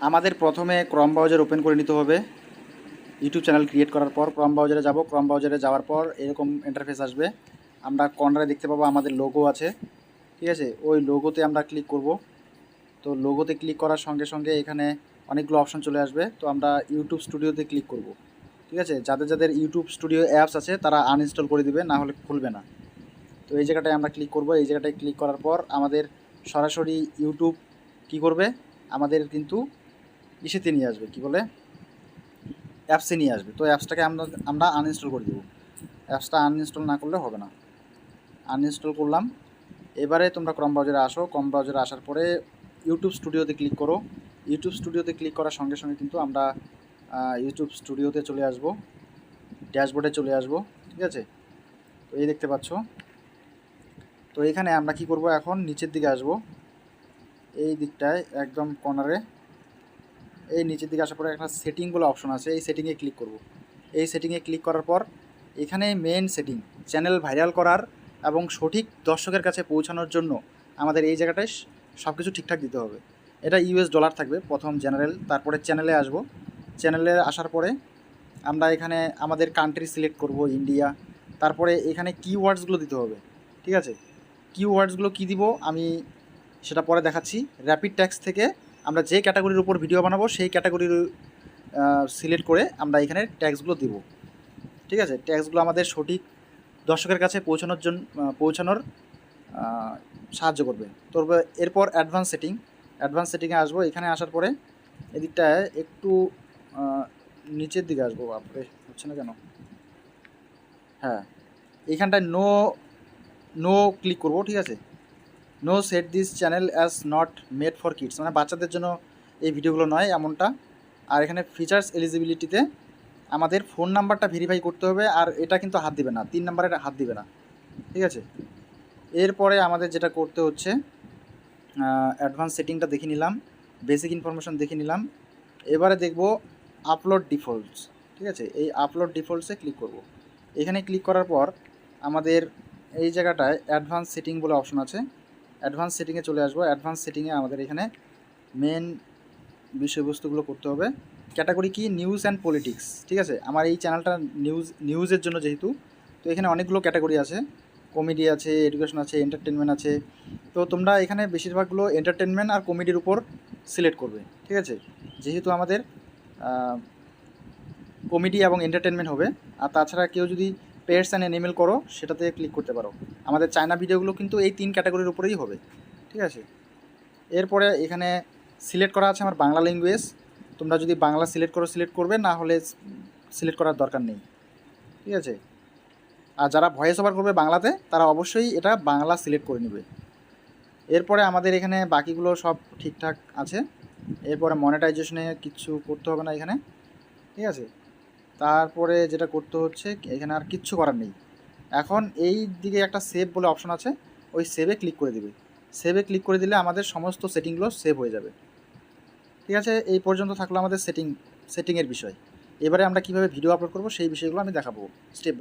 আমাদের প্রথমে ক্রম ব্রাউজার ওপেন করে নিতে হবে। ইউটিউব চ্যানেল ক্রিয়েট করার পর ক্রম ব্রাউজারে যাব। ক্রম ব্রাউজারে যাওয়ার পর এরকম ইন্টারফেস আসবে। আমরা কর্নারে দেখতে পাবো আমাদের লোগো আছে, ঠিক আছে। ওই লোগোতে আমরা ক্লিক করব। তো লোগোতে ক্লিক করার সঙ্গে সঙ্গে এখানে অনেকগুলো অপশন চলে আসবে। তো আমরা ইউটিউব স্টুডিওতে ক্লিক করব, ঠিক আছে। যাদের যাদের ইউটিউব স্টুডিও অ্যাপস আছে তারা আনইনস্টল করে দিবে, না হলে খুলবে না। তো এই জায়গাটায় আমরা ক্লিক করব। এই জায়গাটায় ক্লিক করার পর আমাদের সরাসরি ইউটিউব কি করবে, আমাদের কিন্তু ইসেতে নিয়ে আসবে, কি বলে, অ্যাপসে নিয়ে আসবে। তো অ্যাপসটাকে আমরা আনইনস্টল করে দেবো। অ্যাপসটা আনইনস্টল না করলে হবে না। আনইনস্টল করলাম। এবারে তোমরা ক্রম ব্রাউজারে আসো। ক্রম ব্রাউজারে আসার পরে ইউটিউব স্টুডিওতে ক্লিক করো। ইউটিউব স্টুডিওতে ক্লিক করার সঙ্গে সঙ্গে কিন্তু আমরা ইউটিউব স্টুডিওতে চলে আসব, ড্যাশবোর্ডে চলে আসব, ঠিক আছে। তো এই দেখতে পাচ্ছ। তো এখানে আমরা কি করব, এখন নিচের দিকে আসব। এই দিকটায় একদম কর্নারে, এই নিচের দিকে আসার পরে একটা সেটিং বলে অপশন আছে, এই সেটিংয়ে ক্লিক করব। এই সেটিংয়ে ক্লিক করার পর এখানে মেন সেটিং, চ্যানেল ভাইরাল করার এবং সঠিক দর্শকের কাছে পৌঁছানোর জন্য আমাদের এই জায়গাটায় সব কিছু ঠিকঠাক দিতে হবে। এটা ইউএস ডলার থাকবে প্রথম, জেনারেল, তারপরে চ্যানেলে আসব। চ্যানেলে আসার পরে আমরা এখানে আমাদের কান্ট্রি সিলেক্ট করব, ইন্ডিয়া। তারপরে এখানে কিওয়ার্ডসগুলো দিতে হবে, ঠিক আছে। কিওয়ার্ডসগুলো কী দিব আমি সেটা পরে দেখাচ্ছি। র্যাপিড ট্যাক্স থেকে আমরা যে ক্যাটাগরির উপর ভিডিও বানাবো সেই ক্যাটাগরির সিলেক্ট করে আমরা এখানে ট্যাক্সগুলো দিব, ঠিক আছে। ট্যাক্সগুলো আমাদের সঠিক দর্শকের কাছে পৌঁছানোর সাহায্য করবে। তো এরপর অ্যাডভান্স সেটিংয়ে আসবো। এখানে আসার পরে এদিকটায় একটু নিচের দিকে আসবো। বাপরে, হচ্ছে না কেন? হ্যাঁ, এইখানটায় নো ক্লিক করবো, ঠিক আছে। No set this channel as not made for kids, মানে বাচ্চাদের জন্য এই ভিডিওগুলো নয়, এমনটা। আর এখানে ফিচার্স এলিজিবিলিটিতে আমাদের ফোন নাম্বারটা ভেরিফাই করতে হবে, আর এটা কিন্তু হাত দিবে না, 3 নাম্বারে হাত দিবে না, ঠিক আছে। এরপরে আমাদের যেটা করতে হচ্ছে, অ্যাডভান্স সেটিংটা দেখে নিলাম, বেসিক ইনফরমেশন দেখে নিলাম। এবারে দেখব আপলোড ডিফল্টস, ঠিক আছে। এই আপলোড ডিফল্টসে ক্লিক করব। এখানে ক্লিক করার পর আমাদের এই জায়গাটায় অ্যাডভান্স সেটিং বলে অপশন আছে। অ্যাডভান্স সেটিংয়ে চলে আসবো। অ্যাডভান্স সেটিংয়ে আমাদের এখানে মেন বিষয়বস্তুগুলো করতে হবে। ক্যাটাগরি কি, নিউজ অ্যান্ড পলিটিক্স, ঠিক আছে। আমার এই চ্যানেলটা নিউজের জন্য যেহেতু, তো এখানে অনেকগুলো ক্যাটাগরি আছে, কমেডি আছে, এডুকেশন আছে, এন্টারটেনমেন্ট আছে। তো তোমরা এখানে বেশিরভাগগুলো এন্টারটেনমেন্ট আর কমেডির উপর সিলেক্ট করবে, ঠিক আছে। যেহেতু আমাদের কমেডি এবং এন্টারটেনমেন্ট হবে। আর তাছাড়া কেউ যদি পেটস অ্যান্ড অ্যানিমেল করো সেটাতে ক্লিক করতে পারো। আমাদের চায়না ভিডিওগুলো কিন্তু এই 3 ক্যাটাগরির উপরেই হবে, ঠিক আছে। এরপরে এখানে সিলেক্ট করা আছে আমার বাংলা ল্যাঙ্গুয়েজ। তোমরা যদি বাংলা সিলেক্ট করবে, না হলে সিলেক্ট করার দরকার নেই, ঠিক আছে। আর যারা ভয়েস ওভার করবে বাংলাতে তারা অবশ্যই এটা বাংলা সিলেক্ট করে নেবে। এরপরে আমাদের এখানে বাকিগুলো সব ঠিকঠাক আছে। এরপরে মনেটাইজেশনে কিছু করতে হবে না এখানে, ঠিক আছে। তারপরে যেটা করতে হচ্ছে, এখানে আর কিচ্ছু করার নেই। এখন এই দিকে একটা সেভ বলে অপশন আছে, ওই সেভে ক্লিক করে দিবে। সেভে ক্লিক করে দিলে আমাদের সমস্ত সেটিংগুলো সেভ হয়ে যাবে, ঠিক আছে। এই পর্যন্ত থাকলো আমাদের সেটিংয়ের বিষয়। এবারে আমরা কীভাবে ভিডিও আপলোড করব সেই বিষয়গুলো আমি দেখাবো স্টেপ বাই